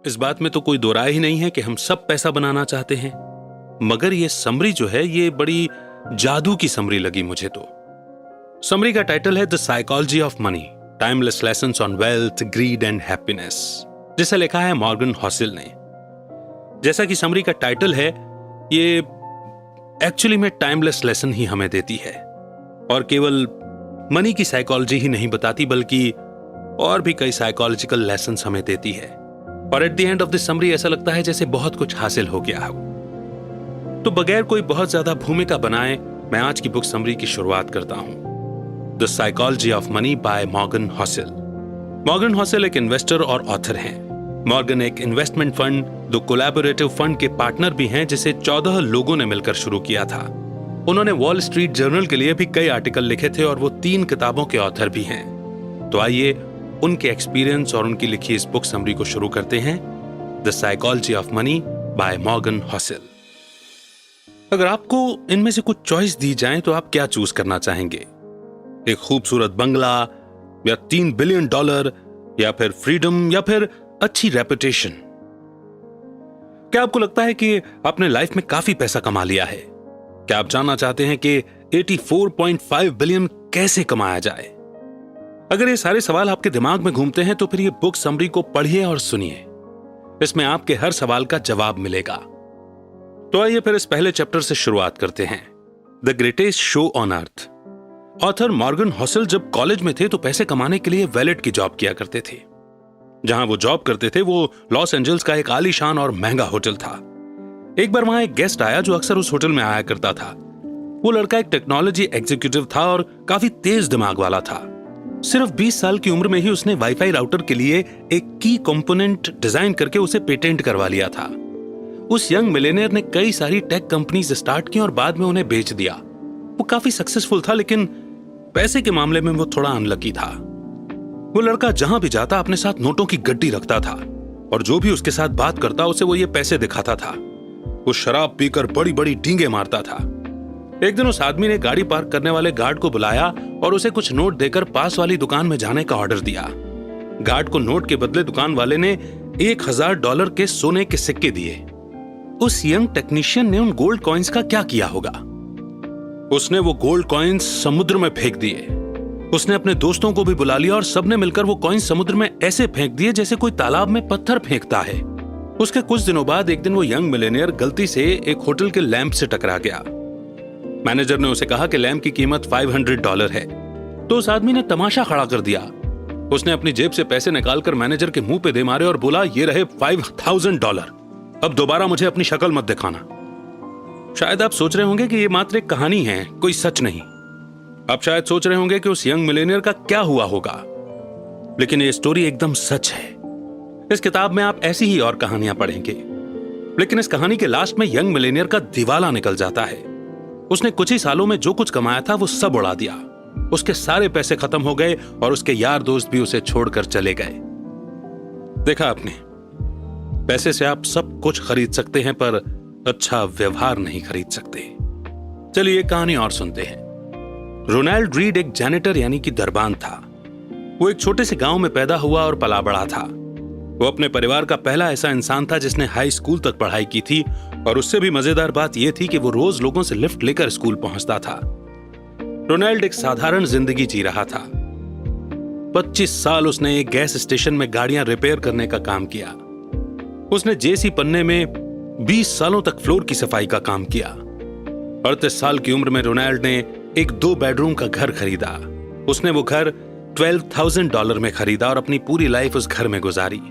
इस बात में तो कोई दो राय ही नहीं है कि हम सब पैसा बनाना चाहते हैं, मगर ये समरी जो है ये बड़ी जादू की समरी लगी मुझे। तो समरी का टाइटल है the psychology of money, timeless lessons on wealth, grid and happiness, जिसे लिखा है मॉर्गन हॉसेल ने। जैसा कि समरी का टाइटल है, ये एक्चुअली में टाइमलेस लेसन ही हमें देती है, और केवल मनी की साइकोलॉजी ही नहीं बताती बल्कि और भी कई साइकोलॉजिकल लेसन्स हमें देती है। और at the end of the summary ऐसा लगता है जैसे बहुत कुछ हासिल हो गया हो। तो बगैर कोई बहुत ज्यादा भूमिका बनाए मैं आज की बुक समरी की शुरुआत करता हूं। The psychology of money by Morgan Housel. Morgan Housel एक इन्वेस्टर और ऑथर हैं। मॉर्गन एक investment fund, the collaborative fund के पार्टनर भी हैं, जिसे 14 लोगों ने मिलकर शुरू किया था। उन्होंने वॉल स्ट्रीट जर्नल के लिए भी कई आर्टिकल लिखे थे और वो 3 किताबों के ऑथर भी हैं। तो आइए उनके एक्सपीरियंस और उनकी लिखी इस बुक समरी को शुरू करते हैं, the psychology of money by Morgan Housel. अगर आपको इनमें से कुछ चॉइस दी जाए तो आप क्या चूज करना चाहेंगे? एक खूबसूरत बंगला, या $3 बिलियन, या फिर फ्रीडम, या फिर अच्छी रेपुटेशन? क्या आपको लगता है कि आपने लाइफ में काफी पैसा कमा लिया है? क्या आप जानना चाहते हैं कि 84.5 बिलियन कैसे कमाया जाए? अगर ये सारे सवाल आपके दिमाग में घूमते हैं तो फिर ये बुक समरी को पढ़िए और सुनिए। इसमें आपके हर सवाल का जवाब मिलेगा। तो आइए फिर इस पहले चैप्टर से शुरुआत करते हैं, the greatest show on earth. Author Morgan Housel जब कॉलेज में थे तो पैसे कमाने के लिए वैलेट की जॉब किया करते थे। जहां वो जॉब करते थे वो लॉस एंजल्स का एक आलीशान और महंगा होटल था। एक बार वहां एक गेस्ट आया जो अक्सर उस होटल में आया करता था। वो लड़का एक टेक्नोलॉजी एग्जीक्यूटिव था और काफी तेज दिमाग वाला था। सिर्फ 20 साल की उम्र में ही उसने वाईफाई राउटर के लिए एक की कंपोनेंट डिजाइन करके उसे पेटेंट करवा लिया था। उस यंग मिलेनियर ने कई सारी टेक कंपनीज स्टार्ट की और बाद में उन्हें बेच दिया। वो काफी सक्सेसफुल था, लेकिन पैसे के मामले में वो थोड़ा अनलकी था। वो लड़का जहां भी जाता अपने साथ नोटों की गड्डी रखता था, और जो भी उसके साथ बात करता उसे वो ये पैसे दिखाता था। वो शराब पीकर बड़ी बड़ी डींगे मारता था। एक दिन उस आदमी ने गाड़ी पार्क करने वाले गार्ड को बुलाया और उसे कुछ नोट देकर पास वाली दुकान में जाने का ऑर्डर दिया। गार्ड को नोट के बदले दुकान वाले ने $1000 के सोने के सिक्के दिए। उस यंग टेक्नीशियन ने उन गोल्ड कॉइन्स का क्या किया होगा? उसने वो गोल्ड कॉइन्स समुद्र में फेंक दिए। उसने अपने दोस्तों को भी बुला लिया और सबने मिलकर वो कॉइन्स समुद्र में ऐसे फेंक दिए जैसे कोई तालाब में पत्थर फेंकता है। उसके कुछ दिनों बाद एक दिन वो यंग मिलेनियर गलती से एक होटल के लैंप से टकरा गया। मैनेजर ने उसे कहा कि लैंप की कीमत $500 है। तो उस आदमी ने तमाशा खड़ा कर दिया। उसने अपनी जेब से पैसे निकालकर मैनेजर के मुंह पे दे मारे और बोला, ये रहे $5000, अब दोबारा मुझे अपनी शक्ल मत दिखाना। शायद आप सोच रहे होंगे कि ये मात्र एक कहानी है, कोई सच नहीं। आप शायद सोच रहे होंगे कि उस यंग मिलेनियर का क्या हुआ होगा, लेकिन ये स्टोरी एकदम सच है। इस किताब में आप ऐसी ही और कहानियां पढ़ेंगे, लेकिन इस कहानी के लास्ट में यंग मिलेनियर का दिवाला निकल जाता है। उसने कुछ ही सालों में जो कुछ कमाया था वो सब उड़ा दिया। उसके सारे पैसे खत्म हो गए और उसके यार दोस्त भी उसे छोड़कर चले गए। देखा आपने, पैसे से आप सब कुछ खरीद सकते हैं पर अच्छा व्यवहार नहीं खरीद सकते। चलिए एक कहानी और सुनते हैं। रोनाल्ड रीड एक जैनिटर यानी कि दरबान था। वो एक छोटे से गांव में पैदा हुआ और पला बड़ा था। वो अपने परिवार का पहला ऐसा इंसान था जिसने हाई स्कूल तक पढ़ाई की थी, और उससे भी मजेदार बात यह थी कि वो रोज लोगों से लिफ्ट लेकर स्कूल पहुंचता था। रोनाल्ड एक साधारण जिंदगी जी रहा था। 25 साल उसने एक गैस स्टेशन में गाड़ियां रिपेयर करने का काम किया। उसने जेसी पन्ने में 20 सालों तक फ्लोर की सफाई का काम किया। 38 साल की उम्र में रोनाल्ड ने एक 2 बेडरूम का घर खरीदा। उसने वो घर $12,000 में खरीदा और अपनी पूरी लाइफ उस घर में गुजारी।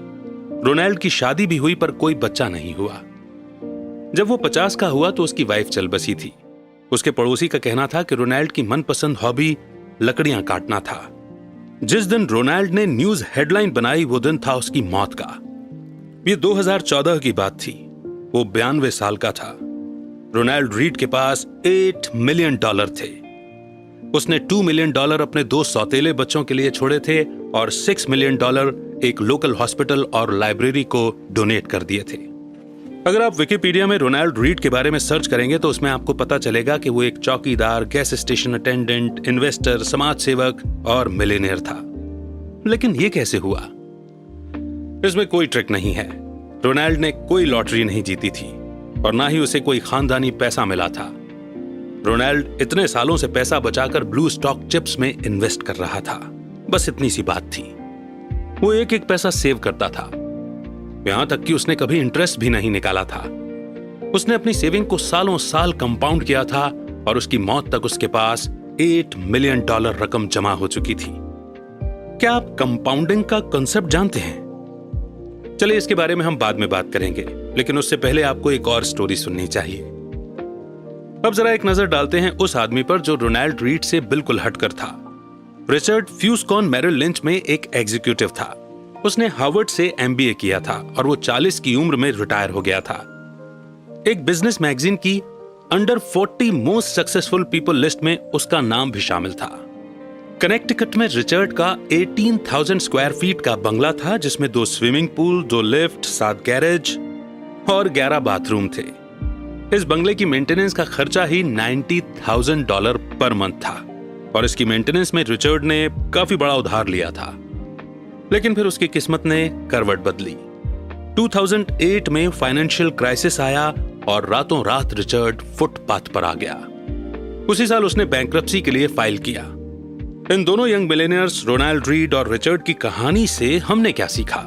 रोनाल्ड की शादी भी हुई पर कोई बच्चा नहीं हुआ। जब वो 50 का हुआ तो उसकी वाइफ चल बसी थी। उसके पड़ोसी का कहना था कि रोनाल्ड की मनपसंद हॉबी लकड़ियां काटना था। जिस दिन रोनाल्ड ने न्यूज हेडलाइन बनाई वो दिन था उसकी मौत का। ये 2014 की बात थी। वो 92 साल का था। रोनाल्ड रीड के पास $8 मिलियन थे। उसने $2 मिलियन अपने 2 सौतेले बच्चों के लिए छोड़े थे और $6 मिलियन एक लोकल हॉस्पिटल और लाइब्रेरी को डोनेट कर दिए थे। अगर आप विकिपीडिया में रोनाल्ड रीड के बारे में सर्च करेंगे तो उसमें आपको पता चलेगा कि वो एक चौकीदार, गैस स्टेशन अटेंडेंट, इन्वेस्टर, समाज सेवक और मिलियनेयर था। लेकिन ये कैसे हुआ? इसमें कोई ट्रिक नहीं है। रोनाल्ड ने कोई लॉटरी नहीं जीती थी और ना ही उसे कोई खानदानी पैसा मिला था। रोनाल्ड इतने सालों से पैसा बचाकर ब्लू स्टॉक चिप्स में इन्वेस्ट कर रहा था। बस इतनी सी बात थी। वो एक एक पैसा सेव करता था, यहां तक कि उसने कभी इंटरेस्ट भी नहीं निकाला था। उसने अपनी सेविंग को सालों साल कंपाउंड किया था और उसकी मौत तक उसके पास $8 मिलियन रकम जमा हो चुकी थी। क्या आप कंपाउंडिंग का कॉन्सेप्ट जानते हैं? चलिए इसके बारे में हम बाद में बात करेंगे, लेकिन उससे पहले आपको एक और स्टोरी सुननी चाहिए। अब जरा एक नजर डालते हैं उस आदमी पर जो रोनाल्ड रीड से बिल्कुल हटकर था। रिचर्ड फ्यूस्कॉन मेरिल लिंच में एक एग्जीक्यूटिव था। उसने हार्वर्ड से MBA किया था और वो 40 की उम्र में रिटायर हो गया था। एक बिजनेस मैगजीन की under 40 most successful people list में उसका नाम भी शामिल था। कनेक्टिकट में रिचर्ड का 18,000 स्क्वायर फीट का बंगला था, जिसमें 2 स्विमिंग पूल, 2 लिफ्ट, 7 गैरेज और 11 बाथरूम थे। इस बंगले की मेंटेनेंस का खर्चा ही $90,000 पर मंथ था और इसकी मेंटेनेंस में रिचर्ड ने काफी बड़ा उधार लिया था। लेकिन फिर उसकी किस्मत ने करवट बदली। 2008 में फाइनेंशियल क्राइसिस आया और रातों रात रिचर्ड फुटपाथ पर आ गया। उसी साल उसने बैंक्रप्सी के लिए फाइल किया। इन दोनों यंग मिलेनियर्स रोनाल्ड रीड और रिचर्ड की कहानी से हमने क्या सीखा?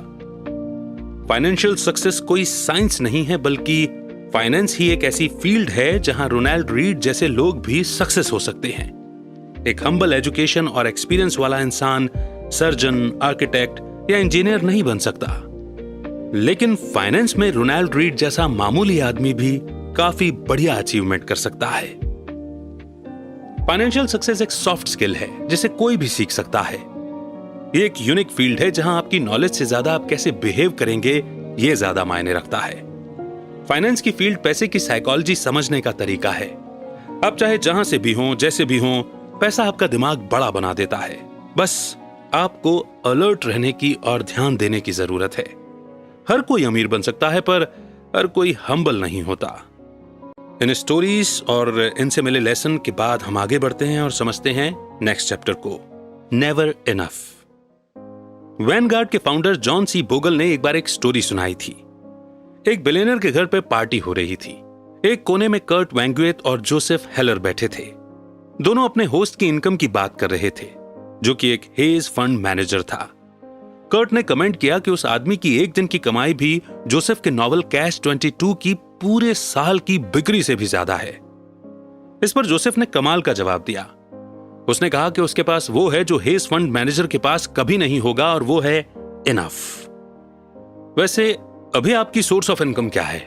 फाइनेंशियल सक्सेस कोई साइंस नहीं है, बल्कि फाइनेंस ही एक ऐसी फील्ड है जहां रोनाल्ड रीड जैसे लोग भी सक्सेस हो सकते हैं। एक हम्बल एजुकेशन और एक्सपीरियंस वाला इंसान सर्जन, आर्किटेक्ट या इंजीनियर नहीं बन सकता, लेकिन फाइनेंस में रोनाल्ड रीड जैसा मामूली आदमी भी काफी बढ़िया अचीवमेंट कर सकता है। फाइनेंशियल सक्सेस एक सॉफ्ट स्किल है जिसे कोई भी सीख सकता है। ये एक यूनिक फील्ड है जहां आपकी नॉलेज से ज्यादा आप कैसे बिहेव करेंगे ये ज्यादा मायने रखता है। फाइनेंस की फील्ड पैसे की साइकोलॉजी समझने का तरीका है। आप चाहे जहां से भी हों, जैसे भी हों, पैसा आपका दिमाग बड़ा बना देता है। बस आपको अलर्ट रहने की और ध्यान देने की जरूरत है। हर कोई अमीर बन सकता है, पर हर कोई हम्बल नहीं होता। इन स्टोरीज और इनसे मिले लेसन के बाद हम आगे बढ़ते हैं और समझते हैं नेक्स्ट चैप्टर को, नेवर इनफ। वैनगार्ड के फाउंडर जॉन सी बोगल ने एक बार एक स्टोरी सुनाई थी। एक बिलियनर के घर पे पार्टी हो रही थी। एक कोने में कर्ट वैंगुएट और जोसेफ हेलर बैठे थे। दोनों अपने होस्ट की इनकम की बात कर रहे थे, जो कि एक हेज फंड मैनेजर था। कर्ट ने कमेंट किया कि उस आदमी की एक दिन की कमाई भी जोसेफ के नॉवल कैच 22 की पूरे साल की बिक्री से भी ज्यादा है। इस पर जोसेफ ने कमाल का जवाब दिया। उसने कहा कि उसके पास वो है जो हेज फंड मैनेजर के पास कभी नहीं होगा, और वो है इनफ। वैसे अभी आपकी सोर्स ऑफ इनकम क्या है?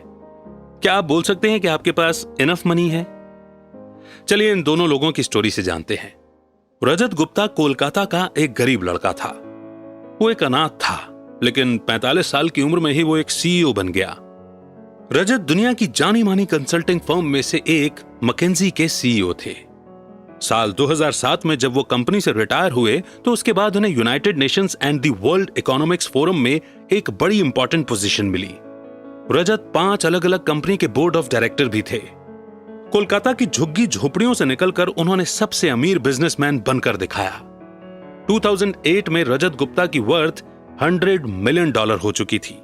क्या आप बोल सकते हैं कि आपके पास इनफ मनी है? चलिए इन दोनों लोगों की स्टोरी से जानते हैं। रजत गुप्ता कोलकाता का एक गरीब लड़का था। वो एक अनाथ था, लेकिन 45 साल की उम्र में ही वो एक CEO बन गया। रजत दुनिया की जानी मानी कंसल्टिंग फर्म में से एक मैकेंजी के CEO थे। साल 2007 में जब वो कंपनी से रिटायर हुए तो उसके बाद उन्हें United Nations and the world economics forum में एक बड़ी इंपॉर्टेंट पोजीशन मिली। रजत 5 अलग अलग कंपनी के बोर्ड ऑफ डायरेक्टर भी थे। कोलकाता की झुग्गी झोपड़ियों से निकलकर उन्होंने सबसे अमीर बिजनेसमैन बनकर दिखाया। 2008 में रजत गुप्ता की वर्थ $100 मिलियन हो चुकी थी,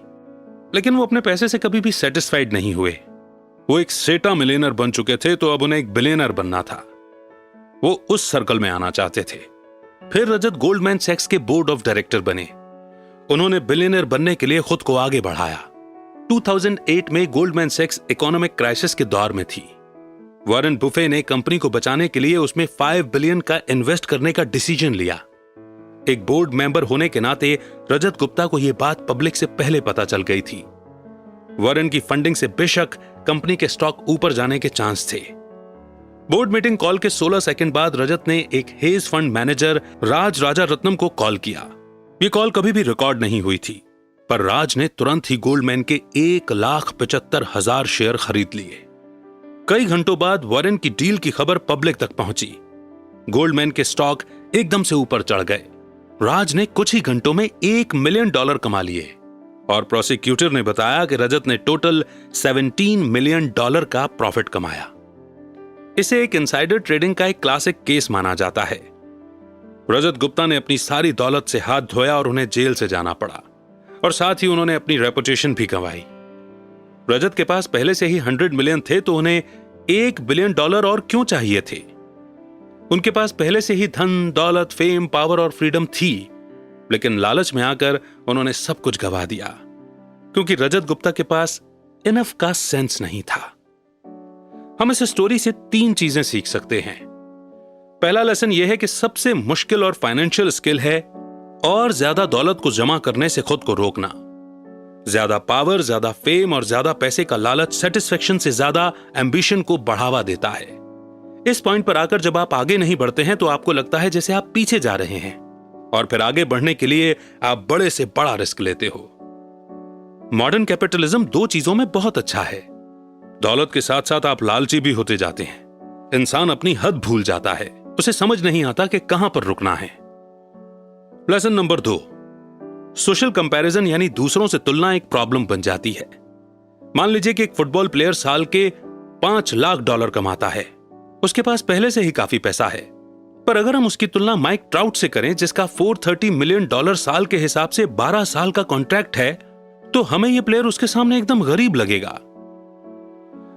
लेकिन वो अपने पैसे से कभी भी सेटिस्फाइड नहीं हुए। वो एक सेटा मिलियनर बन चुके थे, तो अब उन्हें एक बिलियनर बनना था। वो उस सर्कल में आना चाहते थे। फिर रजत गोल्डमैन सैक्स के बोर्ड ऑफ डायरेक्टर बने। उन्होंने बिलियनर बनने के लिए खुद को आगे बढ़ाया। 2008 में गोल्डमैन सैक्स इकोनॉमिक क्राइसिस के दौर में थी। वॉरेन बुफे ने कंपनी को बचाने के लिए उसमें $5 बिलियन का इन्वेस्ट करने का डिसीजन लिया। एक बोर्ड मेंबर होने के नाते रजत गुप्ता को यह बात पब्लिक से पहले पता चल गई थी। वॉरेन की फंडिंग से बेशक कंपनी के स्टॉक ऊपर जाने के चांस थे। बोर्ड मीटिंग कॉल के 16 सेकंड बाद रजत ने एक हेज फंड मैनेजर राज राजारत्नम को कॉल किया। यह कॉल कभी भी रिकॉर्ड नहीं हुई थी, पर राज ने तुरंत ही गोल्डमैन के 1,75,000 शेयर खरीद लिए। कई घंटों बाद वॉरेन की डील की खबर पब्लिक तक पहुंची। गोल्डमैन के स्टॉक एकदम से ऊपर चढ़ गए। राज ने कुछ ही घंटों में $1 मिलियन कमा लिए और प्रोसिक्यूटर ने बताया कि रजत ने टोटल $17 मिलियन का प्रॉफिट कमाया। इसे एक इनसाइडर ट्रेडिंग का एक क्लासिक केस माना जाता है। रजत गुप्ता ने अपनी सारी दौलत से हाथ धोया और उन्हें जेल से जाना पड़ा। और साथ ही उन्होंने अपनी रेपुटेशन भी गंवाई। रजत के पास पहले से ही 100 मिलियन थे, तो उन्हें $1 बिलियन और क्यों चाहिए थे? उनके पास पहले से ही धन, दौलत, फेम, पावर और फ्रीडम थी, लेकिन लालच में आकर उन्होंने सब कुछ गंवा दिया, क्योंकि रजत गुप्ता के पास इनफ का सेंस नहीं था। हम इस स्टोरी से 3 चीजें सीख सकते हैं। पहला लेसन यह है कि सबसे मुश्किल और फाइनेंशियल स्किल है और ज्यादा दौलत को जमा करने से खुद को रोकना। ज्यादा पावर, ज्यादा फेम और ज्यादा पैसे का लालच सेटिस्फेक्शन से ज्यादा एम्बिशन को बढ़ावा देता है। इस पॉइंट पर आकर जब आप आगे नहीं बढ़ते हैं तो आपको लगता है जैसे आप पीछे जा रहे हैं, और फिर आगे बढ़ने के लिए आप बड़े से बड़ा रिस्क लेते हो। मॉडर्न कैपिटलिज्म 2 चीजों में बहुत अच्छा है। दौलत के साथ साथ आप लालची भी होते जाते हैं। इंसान अपनी हद भूल जाता है, उसे समझ नहीं आता कि कहां पर रुकना है। लेसन नंबर 2, सोशल कंपैरिजन यानी दूसरों से तुलना एक प्रॉब्लम बन जाती है। मान लीजिए कि एक फुटबॉल प्लेयर साल के $5 लाख कमाता है। उसके पास पहले से ही काफी पैसा है, पर अगर हम उसकी तुलना माइक ट्राउट से करें जिसका $430 मिलियन साल के हिसाब से 12 साल का कॉन्ट्रैक्ट है, तो हमें यह प्लेयर उसके सामने एकदम गरीब लगेगा।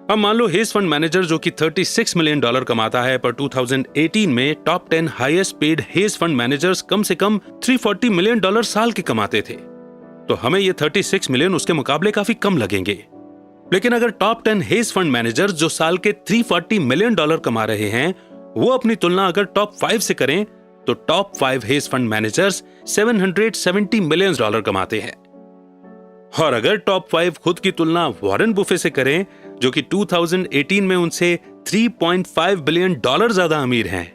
अब मान लो हेज फंड मैनेजर जो कि $36 मिलियन कमाता है, पर 2018 में top 10 highest paid hedge fund managers कम से कम $340 मिलियन साल के कमाते थे, तो हमें ये 36 मिलियन उसके मुकाबले काफी कम लगेंगे। लेकिन अगर टॉप 10 हेज फंड मैनेजर्स जो साल के $340 मिलियन कमा रहे हैं, वो अपनी तुलना अगर टॉप 5 से करें, तो top 5 hedge fund managers $770 million कमाते हैं। और अगर टॉप 5 खुद की तुलना वॉरेन बुफे से करें, जो कि 2018 में उनसे $3.5 बिलियन ज्यादा अमीर हैं,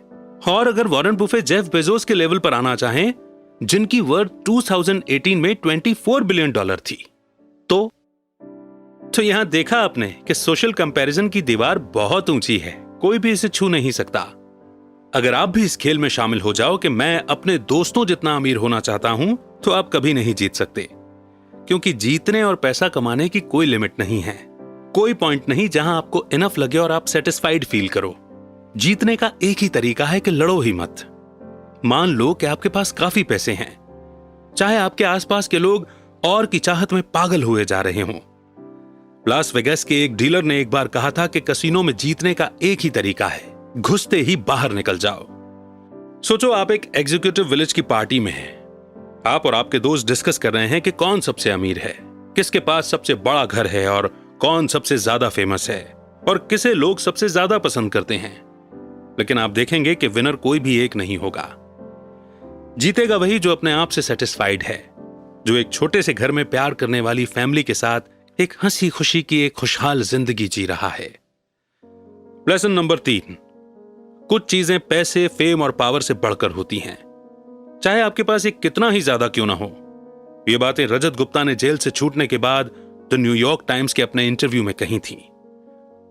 और अगर वॉरेन बुफे जेफ बेजोस के लेवल पर आना चाहें, जिनकी वर्थ 2018 में $24 बिलियन थी, तो यहां देखा आपने कि सोशल कंपैरिजन की दीवार बहुत ऊंची है, कोई भी इसे छू नहीं सकता। अगर आप भी इस खेल में शामिल हो जाओ कि मैं अपने दोस्तों जितना अमीर होना चाहता हूं, तो आप कभी नहीं जीत सकते, क्योंकि जीतने और पैसा कमाने की कोई लिमिट नहीं है। कोई पॉइंट नहीं जहां आपको इनफ लगे और आप सेटिस्फाइड फील करो। जीतने का एक ही तरीका है कि लड़ो ही मत। मान लो कि आपके पास काफी पैसे हैं, चाहे आपके आसपास के लोग और की चाहत में पागल हुए जा रहे हों। लास वेगास के एक डीलर ने एक बार कहा था कि कैसीनो में जीतने का एक ही तरीका है, घुसते ही बाहर निकल जाओ। सोचो आप एक एग्जीक्यूटिव विलेज की पार्टी में हैं। आप और आपके दोस्त डिस्कस कर रहे हैं कि कौन सबसे अमीर है, किसके पास सबसे बड़ा घर है, और कौन सबसे ज्यादा फेमस है, और किसे लोग सबसे ज्यादा पसंद करते हैं। लेकिन आप देखेंगे कि विनर कोई भी एक नहीं होगा। जीतेगा वही जो अपने आप से सेटिस्फाइड है, जो एक छोटे से घर में प्यार करने वाली फैमिली के साथ एक हंसी खुशी की एक खुशहाल जिंदगी जी रहा है। लेसन नंबर 3, कुछ चीजें पैसे, फेम और पावर से बढ़कर होती हैं, चाहे आपके पास एक कितना ही ज्यादा क्यों ना हो। ये बातें रजत गुप्ता ने जेल से छूटने के बाद द न्यूयॉर्क टाइम्स के अपने इंटरव्यू में कही थी।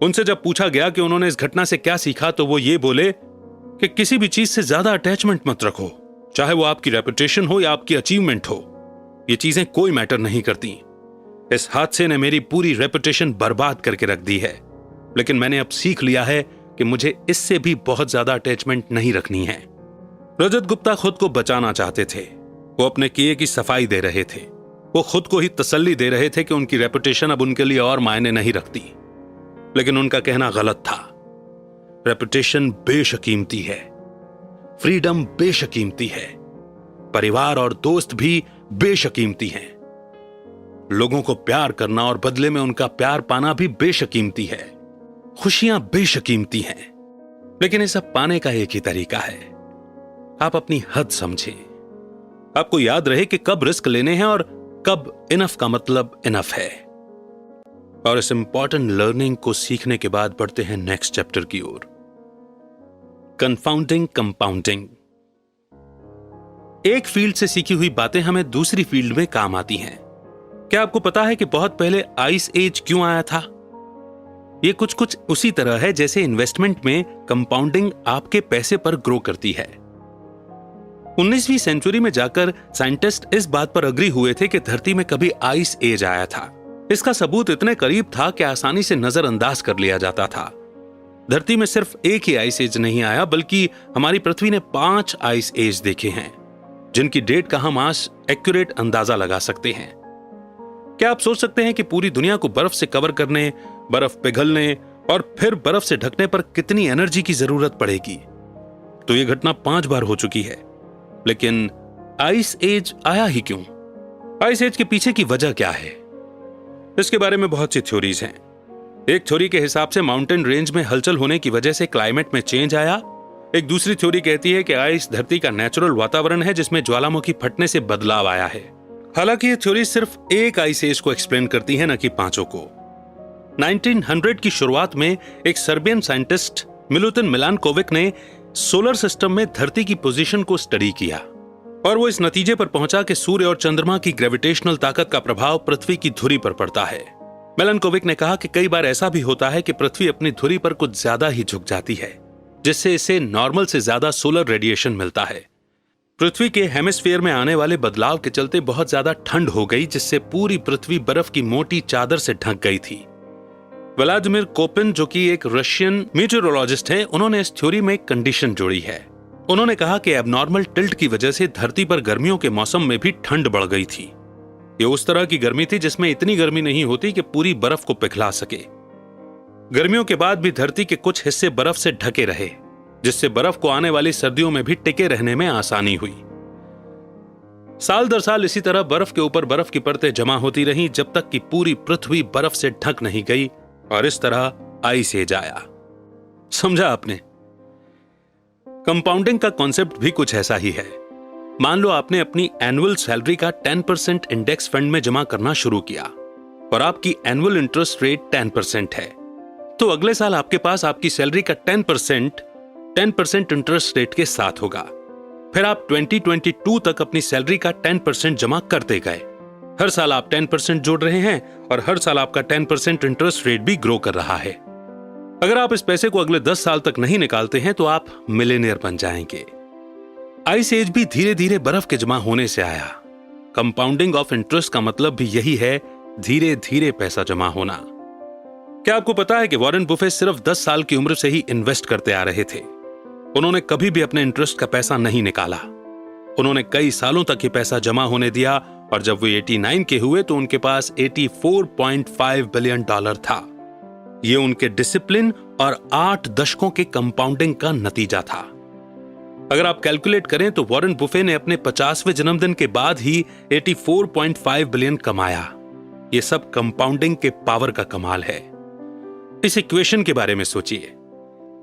उनसे जब पूछा गया कि उन्होंने इस घटना से क्या सीखा, तो वो ये बोले कि किसी भी चीज से ज्यादा अटैचमेंट मत रखो, चाहे वो आपकी रेपुटेशन हो या आपकी अचीवमेंट हो। ये चीजें कोई मैटर नहीं करती। इस हादसे ने मेरी पूरी रेपुटेशन बर्बाद करके रख दी है, लेकिन मैंने अब सीख लिया है कि मुझे इससे भी बहुत ज्यादा अटैचमेंट नहीं रखनी है। रजत गुप्ता खुद को बचाना चाहते थे। वो अपने किए की सफाई दे रहे थे। वो खुद को ही तसल्ली दे रहे थे कि उनकी रेपुटेशन अब उनके लिए और मायने नहीं रखती। लेकिन उनका कहना गलत था। रेपुटेशन बेशकीमती है, फ्रीडम बेशकीमती है, परिवार और दोस्त भी बेशकीमती हैं। लोगों को प्यार करना और बदले में उनका प्यार पाना भी बेशकीमती है। खुशियां बेशकीमती हैं, लेकिन ये सब पाने का एक ही तरीका है, आप अपनी हद समझें। आपको याद रहे कि कब रिस्क लेने हैं और कब इनफ का मतलब इनफ है। और इस इंपॉर्टेंट लर्निंग को सीखने के बाद बढ़ते हैं नेक्स्ट चैप्टर की ओर। Confounding compounding. एक फील्ड से सीखी हुई बातें हमें दूसरी फील्ड में काम आती हैं। क्या आपको पता है कि बहुत पहले आइस एज क्यों आया था? यह कुछ उसी तरह है जैसे इन्वेस्टमेंट में कंपाउंडिंग आपके पैसे पर ग्रो करती है। 19वीं सेंचुरी में जाकर साइंटिस्ट इस बात पर अग्री हुए थे कि धरती में कभी आइस एज आया था। इसका सबूत इतने करीब था कि आसानी से नजरअंदाज कर लिया जाता था। धरती में सिर्फ एक ही आइस एज नहीं आया, बल्कि हमारी पृथ्वी ने 5 आइस एज देखे हैं, जिनकी डेट का हम आज एक्यूरेट अंदाजा लगा सकते हैं। क्या आप सोच सकते हैं कि पूरी दुनिया को बर्फ से कवर करने, बर्फ पिघलने और फिर बर्फ से ढकने पर कितनी एनर्जी की जरूरत पड़ेगी? तो यह घटना 5 बार हो चुकी है। लेकिन आइस एज आया ही क्यों? आइस एज के पीछे की वजह क्या है? इसके बारे में बहुत सी थ्योरीज हैं। एक थ्योरी के हिसाब से माउंटेन रेंज में हलचल होने की वजह से क्लाइमेट में चेंज आया। एक दूसरी थ्योरी कहती है कि आइस धरती का नेचुरल वातावरण है जिसमें ज्वालामुखी फटने से बदलाव आया है। हालांकि ये थ्योरी सिर्फ एक आइस एज को एक्सप्लेन करती है, न कि 5 को। 1900 की शुरुआत में एक सर्बियन साइंटिस्ट मिलुतिन मिलानकोविक ने सोलर सिस्टम में धरती की पोजीशन को स्टडी किया और वो इस नतीजे पर पहुंचा कि सूर्य और चंद्रमा की ग्रेविटेशनल ताकत का प्रभाव पृथ्वी की धुरी पर पड़ता है। मिलानकोविक ने कहा कि कई बार ऐसा भी होता है कि पृथ्वी अपनी धुरी पर कुछ ज्यादा ही झुक जाती है, जिससे इसे नॉर्मल से ज्यादा सोलर रेडिएशन मिलता है। पृथ्वी के हेमिस्फीयर में आने वाले बदलाव के चलते बहुत ज्यादा ठंड हो गई, जिससे पूरी पृथ्वी बर्फ की मोटी चादर से ढक गई थी। व्लादिमीर कोपिन, जो कि एक रशियन मीटेरोलॉजिस्ट हैं, उन्होंने इस थ्योरी में एक कंडीशन जोड़ी है। उन्होंने कहा कि एबनॉर्मल टिल्ट की वजह से धरती पर गर्मियों के मौसम में भी ठंड बढ़ गई थी। ये उस तरह की गर्मी थी जिसमें इतनी गर्मी नहीं होती कि पूरी बर्फ को पिघला सके। गर्मियों के बाद भी धरती के कुछ हिस्से बर्फ से ढके रहे, जिससे बर्फ को आने वाली सर्दियों में भी टिके रहने में आसानी हुई। साल दर साल इसी तरह बर्फ के ऊपर बर्फ की परतें जमा होती रहीं, जब तक कि पूरी पृथ्वी बर्फ से ढक नहीं गई और इस तरह आइस एज आया। समझा आपने? कंपाउंडिंग का कॉन्सेप्ट भी कुछ ऐसा ही है। मान लो आपने अपनी एनुअल सैलरी का 10% इंडेक्स फंड में जमा करना शुरू किया और आपकी एनुअल इंटरेस्ट रेट 10% है, तो अगले साल आपके पास आपकी सैलरी का 10% इंटरेस्ट रेट के साथ होगा। फिर आप 2022 तक अपनी सैलरी का 10% जमा करते गए। हर साल आप 10% जोड़ रहे हैं और हर साल आपका 10% इंटरेस्ट रेट भी ग्रो कर रहा है। अगर आप इस पैसे को अगले 10 साल तक नहीं निकालते हैं तो आप मिलियनेयर बन जाएंगे। आइस एज भी धीरे धीरे बर्फ के जमा होने से आया। कंपाउंडिंग ऑफ इंटरेस्ट का मतलब भी यही है, धीरे धीरे पैसा जमा होना। क्या आपको पता है कि वॉरेन बुफे सिर्फ 10 साल की उम्र से ही इन्वेस्ट करते आ रहे थे? उन्होंने कभी भी अपने इंटरेस्ट का पैसा नहीं निकाला। उन्होंने कई सालों तक ये पैसा जमा होने दिया और जब वो 89 के हुए तो उनके पास $84.5 बिलियन था। ये उनके डिसिप्लिन और 8 दशकों के कंपाउंडिंग का नतीजा था। अगर आप कैलकुलेट करें तो वॉरेन बुफे ने अपने 50वें जन्मदिन के बाद ही 84.5 बिलियन कमाया। ये सब कंपाउंडिंग के पावर का कमाल है। इस इक्वेशन के बारे में सोचिए।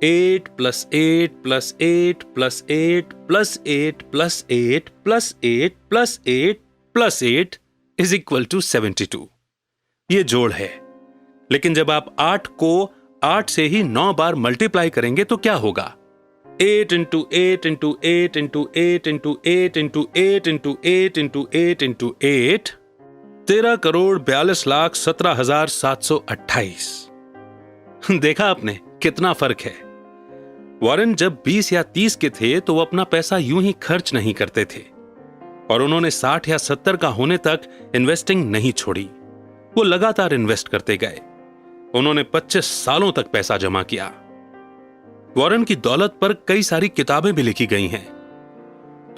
8 + 8 + 8 + 8 + 8 + 8 + 8 + 8 + 8 = 72। ये जोड़ है। लेकिन जब आप 8 को 8 से ही 9 बार मल्टीप्लाई करेंगे तो क्या होगा? 8 × 8 × 8 × 8 × 8 × 8 × 8 × 8 × 8 13,42,17,728। देखा आपने कितना फर्क है? वॉरेन जब 20 या 30 के थे तो वो अपना पैसा यूं ही खर्च नहीं करते थे और उन्होंने 60 या 70 का होने तक इन्वेस्टिंग नहीं छोड़ी। वो लगातार इन्वेस्ट करते गए। उन्होंने 25 सालों तक पैसा जमा किया। वॉरेन की दौलत पर कई सारी किताबें भी लिखी गई हैं।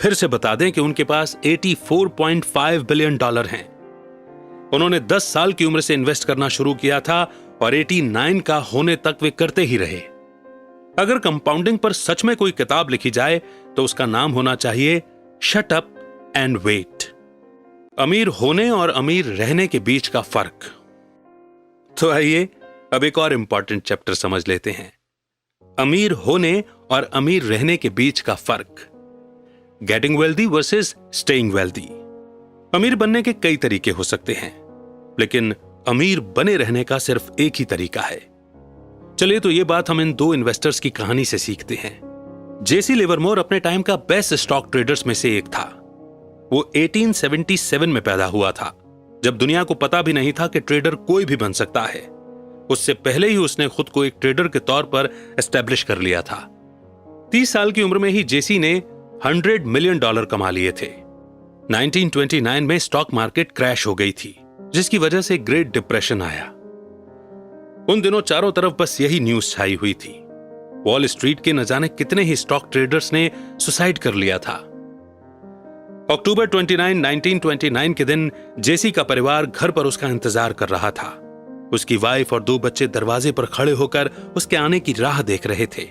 फिर से बता दें कि उनके पास $84.5 बिलियन हैं। उन्होंने 10 साल की उम्र से इन्वेस्ट करना शुरू किया था और 89 का होने तक वे करते ही रहे। अगर कंपाउंडिंग पर सच में कोई किताब लिखी जाए तो उसका नाम होना चाहिए शट अप एंड वेट। अमीर होने और अमीर रहने के बीच का फर्क। तो आइए अब एक और इंपॉर्टेंट चैप्टर समझ लेते हैं, अमीर होने और अमीर रहने के बीच का फर्क। Getting wealthy versus staying wealthy. अमीर बनने के कई तरीके हो सकते हैं, लेकिन अमीर बने रहने का सिर्फ एक ही तरीका है। चलिए तो ये बात हम इन 2 इन्वेस्टर्स की कहानी से सीखते हैं। जेसी लिवरमोर अपने टाइम का बेस्ट स्टॉक ट्रेडर्स में से एक था। वो 1877 में पैदा हुआ था, जब दुनिया को पता भी नहीं था कि ट्रेडर कोई भी बन सकता है। उससे पहले ही उसने खुद को एक ट्रेडर के तौर पर एस्टेब्लिश कर लिया था। 30 साल की उम्र में ही जेसी ने $100 मिलियन कमा लिए थे। 1929 में स्टॉक मार्केट क्रैश हो गई थी, जिसकी वजह से ग्रेट डिप्रेशन आया। उन दिनों चारों तरफ बस यही न्यूज छाई हुई थी। वॉल स्ट्रीट के न जाने कितने ही स्टॉक ट्रेडर्स ने सुसाइड कर लिया था। अक्टूबर 29, 1929 के दिन जेसी का परिवार घर पर उसका इंतजार कर रहा था। उसकी वाइफ और 2 बच्चे दरवाजे पर खड़े होकर उसके आने की राह देख रहे थे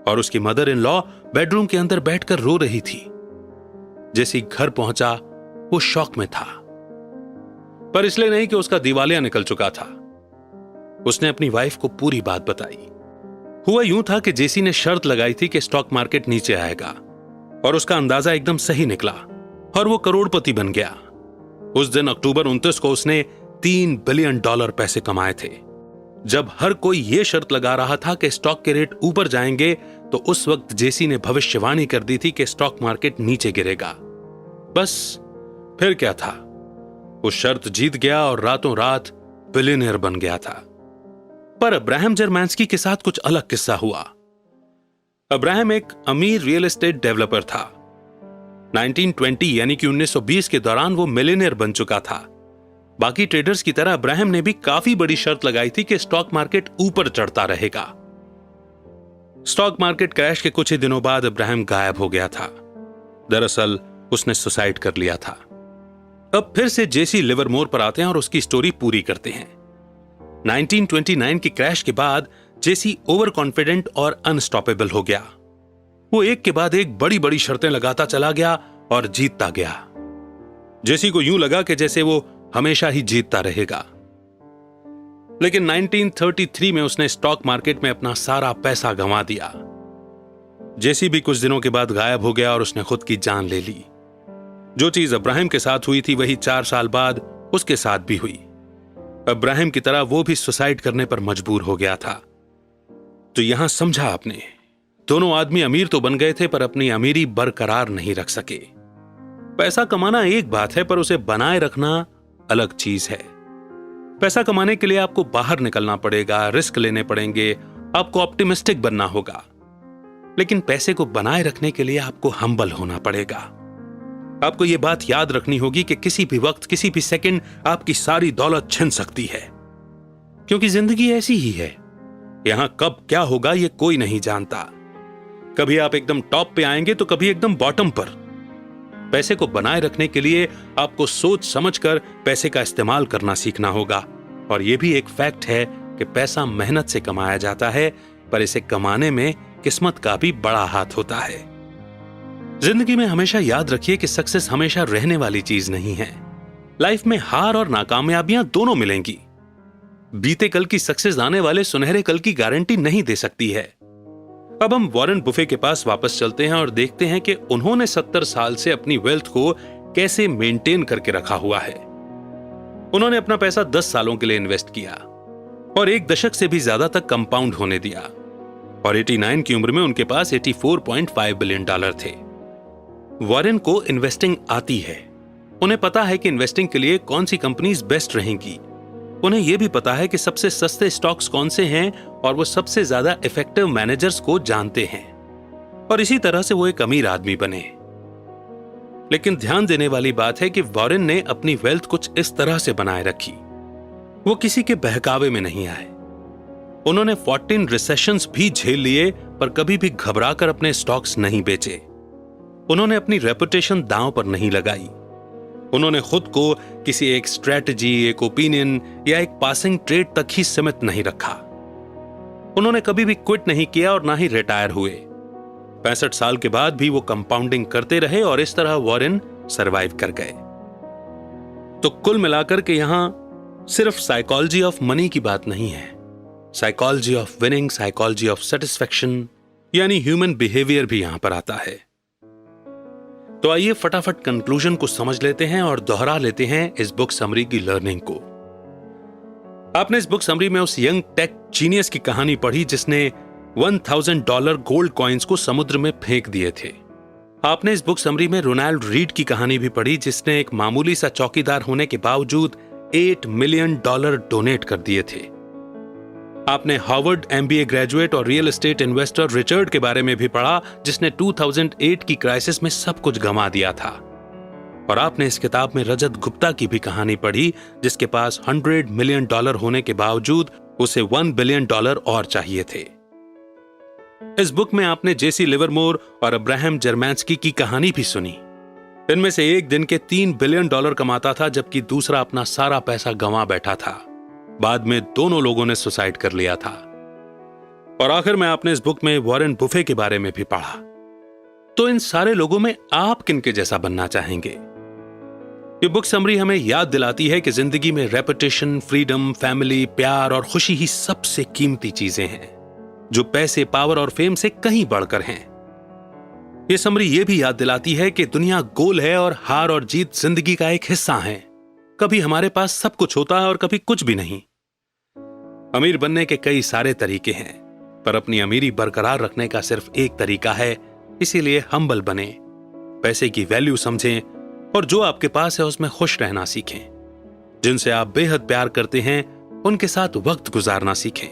और उसकी मदर इन लॉ बेडरूम के अंदर बैठकर रो रही थी। जेसी घर पहुंचा, वो शॉक में था, पर इसलिए नहीं कि उसका दिवालिया निकल चुका था। उसने अपनी वाइफ को पूरी बात बताई। हुआ यूं था कि जेसी ने शर्त लगाई थी कि स्टॉक मार्केट नीचे आएगा और उसका अंदाजा एकदम सही निकला और वो करोड़पति बन गया। उस दिन अक्टूबर 29 को उसने $3 बिलियन पैसे कमाए थे। जब हर कोई यह शर्त लगा रहा था कि स्टॉक के रेट ऊपर जाएंगे, तो उस वक्त जेसी ने भविष्यवाणी कर दी थी कि स्टॉक मार्केट नीचे गिरेगा। बस फिर क्या था, वो शर्त जीत गया और रातों रात बिलियनियर बन गया था। पर अब्राहम जर्मांस्की के साथ कुछ अलग किस्सा हुआ। अब्राहम एक अमीर रियल एस्टेट डेवलपर था। 1920 यानी कि 1920 के दौरान वो मिलियनियर बन चुका था। बाकी ट्रेडर्स की तरह अब्राहम ने भी काफी बड़ी शर्त लगाई थी कि स्टॉक मार्केट ऊपर चढ़ता रहेगा। स्टॉक मार्केट क्रैश के कुछ ही दिनों बाद अब्राहम गायब हो गया था। दरअसल उसने सुसाइड कर लिया था। अब फिर से जेसी लिवरमोर पर आते हैं और उसकी स्टोरी पूरी करते हैं। 1929 की क्रैश के बाद जेसी ओवर कॉन्फिडेंट और अनस्टॉपेबल हो गया। वो एक के बाद एक बड़ी बड़ी शर्तें लगाता चला गया और जीतता गया। जेसी को यूं लगा कि जैसे वो हमेशा ही जीतता रहेगा। लेकिन 1933 में उसने स्टॉक मार्केट में अपना सारा पैसा गंवा दिया। जेसी भी कुछ दिनों के बाद गायब हो गया और उसने खुद की जान ले ली। जो चीज अब्राहम के साथ हुई थी वही 4 साल बाद उसके साथ भी हुई। अब्राहम की तरह वो भी सुसाइड करने पर मजबूर हो गया था। तो यहां समझा आपने, दोनों आदमी अमीर तो बन गए थे पर अपनी अमीरी बरकरार नहीं रख सके। पैसा कमाना एक बात है, पर उसे बनाए रखना अलग चीज है। पैसा कमाने के लिए आपको बाहर निकलना पड़ेगा, रिस्क लेने पड़ेंगे, आपको ऑप्टिमिस्टिक बनना होगा। लेकिन पैसे को बनाए रखने के लिए आपको हम्बल होना पड़ेगा। आपको यह बात याद रखनी होगी कि किसी भी वक्त, किसी भी सेकंड आपकी सारी दौलत छिन सकती है, क्योंकि जिंदगी ऐसी ही है। यहां कब क्या होगा यह कोई नहीं जानता। कभी आप एकदम टॉप पे आएंगे तो कभी एकदम बॉटम पर। पैसे को बनाए रखने के लिए आपको सोच समझकर पैसे का इस्तेमाल करना सीखना होगा। और यह भी एक फैक्ट है कि पैसा मेहनत से कमाया जाता है, पर इसे कमाने में किस्मत का भी बड़ा हाथ होता है। जिंदगी में हमेशा याद रखिए कि सक्सेस हमेशा रहने वाली चीज नहीं है। लाइफ में हार और नाकामयाबियां दोनों मिलेंगी। बीते कल की सक्सेस आने वाले सुनहरे कल की गारंटी नहीं दे सकती है। अब हम वॉरेन बुफे के पास वापस चलते हैं और देखते हैं कि उन्होंने 70 साल से अपनी वेल्थ को कैसे मेंटेन करके रखा हुआ है। उन्होंने अपना पैसा 10 सालों के लिए इन्वेस्ट किया और 1 दशक से भी ज्यादा तक कंपाउंड होने दिया। और 89 की उम्र में उनके पास $84.5 बिलियन थे। वॉरेन को इन्वेस्टिंग आती है। उन्हें पता है कि इन्वेस्टिंग के लिए कौन सी कंपनीज बेस्ट रहेंगी। उन्हें यह भी पता है कि सबसे सस्ते स्टॉक्स कौन से हैं और वो सबसे ज्यादा इफेक्टिव मैनेजर्स को जानते हैं। और इसी तरह से वो एक अमीर आदमी बने। लेकिन ध्यान देने वाली बात है कि वॉरेन ने अपनी वेल्थ कुछ इस तरह से बनाए रखी। वो किसी के बहकावे में नहीं आए। उन्होंने 14 रिसेशंस भी झेल लिए, पर कभी भी घबराकर अपने स्टॉक्स नहीं बेचे। उन्होंने अपनी रेपुटेशन दांव पर नहीं लगाई। उन्होंने खुद को किसी एक स्ट्रेटजी, एक ओपिनियन या एक पासिंग ट्रेड तक ही सीमित नहीं रखा। उन्होंने कभी भी क्विट नहीं किया और ना ही रिटायर हुए। 65 साल के बाद भी वो कंपाउंडिंग करते रहे और इस तरह वॉरेन सरवाइव कर गए। तो कुल मिलाकर के यहां सिर्फ साइकोलॉजी ऑफ मनी की बात नहीं है, psychology of winning, psychology of satisfaction यानी ह्यूमन बिहेवियर भी यहां पर आता है। तो आइए फटाफट कंक्लूजन को समझ लेते हैं और दोहरा लेते हैं इस बुक समरी की लर्निंग को। आपने इस बुक समरी में उस यंग टेक जीनियस की कहानी पढ़ी जिसने $1000 गोल्ड कॉइन्स को समुद्र में फेंक दिए थे। आपने इस बुक समरी में रोनाल्ड रीड की कहानी भी पढ़ी जिसने एक मामूली सा चौकीदार होने के बावजूद $8 मिलियन डोनेट कर दिए थे। आपने हार्वर्ड MBA ग्रेजुएट और रियल एस्टेट इन्वेस्टर रिचर्ड के बारे में भी पढ़ा जिसने 2008 की क्राइसिस में सब कुछ गंवा दिया था। और आपने इस किताब में रजत गुप्ता की भी कहानी पढ़ी जिसके पास $100 मिलियन होने के बावजूद उसे $1 बिलियन और चाहिए थे। इस बुक में आपने जेसी लिवरमोर और अब्राहम जर्मांस्की की कहानी भी सुनी। इनमें से एक दिन के $3 बिलियन कमाता था, जबकि दूसरा अपना सारा पैसा गंवा बैठा था। बाद में दोनों लोगों ने सुसाइड कर लिया था। और आखिर में आपने इस बुक में वॉरेन बुफे के बारे में भी पढ़ा। तो इन सारे लोगों में आप किनके जैसा बनना चाहेंगे? ये बुक समरी हमें याद दिलाती है कि जिंदगी में रेपुटेशन, फ्रीडम, फैमिली, प्यार और खुशी ही सबसे कीमती चीजें हैं, जो पैसे, पावर और फेम से कहीं बढ़कर हैं। ये समरी ये भी याद दिलाती है कि दुनिया गोल है और हार और जीत जिंदगी का एक हिस्सा है। कभी हमारे पास सब कुछ होता है और कभी कुछ भी नहीं। अमीर बनने के कई सारे तरीके हैं, पर अपनी अमीरी बरकरार रखने का सिर्फ एक तरीका है। इसीलिए हम्बल बने, पैसे की वैल्यू समझें और जो आपके पास है उसमें खुश रहना सीखें। जिनसे आप बेहद प्यार करते हैं उनके साथ वक्त गुजारना सीखें,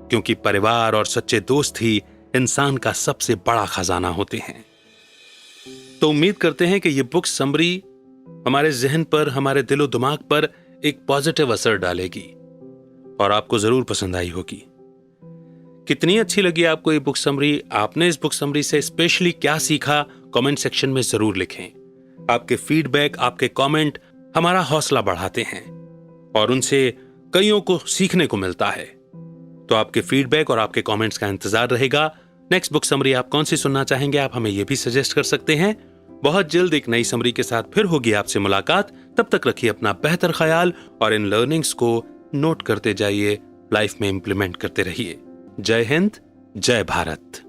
क्योंकि परिवार और सच्चे दोस्त ही इंसान का सबसे बड़ा खजाना होते हैं। तो उम्मीद करते हैं कि ये बुक समरी हमारे जहन पर, हमारे दिलो दिमाग पर एक पॉजिटिव असर डालेगी और आपको जरूर पसंद आई होगी। कितनी अच्छी लगी आपको ये बुक समरी? आपने इस बुक समरी से स्पेशली क्या सीखा? कमेंट सेक्शन में जरूर लिखें। आपके फीडबैक, आपके कमेंट हमारा हौसला बढ़ाते हैं और उनसे कईयों को सीखने को मिलता है। तो आपके फीडबैक और आपके कमेंट्स का इंतजार रहेगा। नेक्स्ट बुक समरी आप कौन सी सुनना चाहेंगे, आप हमें यह भी सजेस्ट कर सकते हैं। बहुत जल्द एक नई समरी के साथ फिर होगी आपसे मुलाकात। तब तक रखिए अपना बेहतर ख्याल और इन लर्निंग्स को नोट करते जाइए, लाइफ में इंप्लीमेंट करते रहिए। जय हिंद, जय भारत।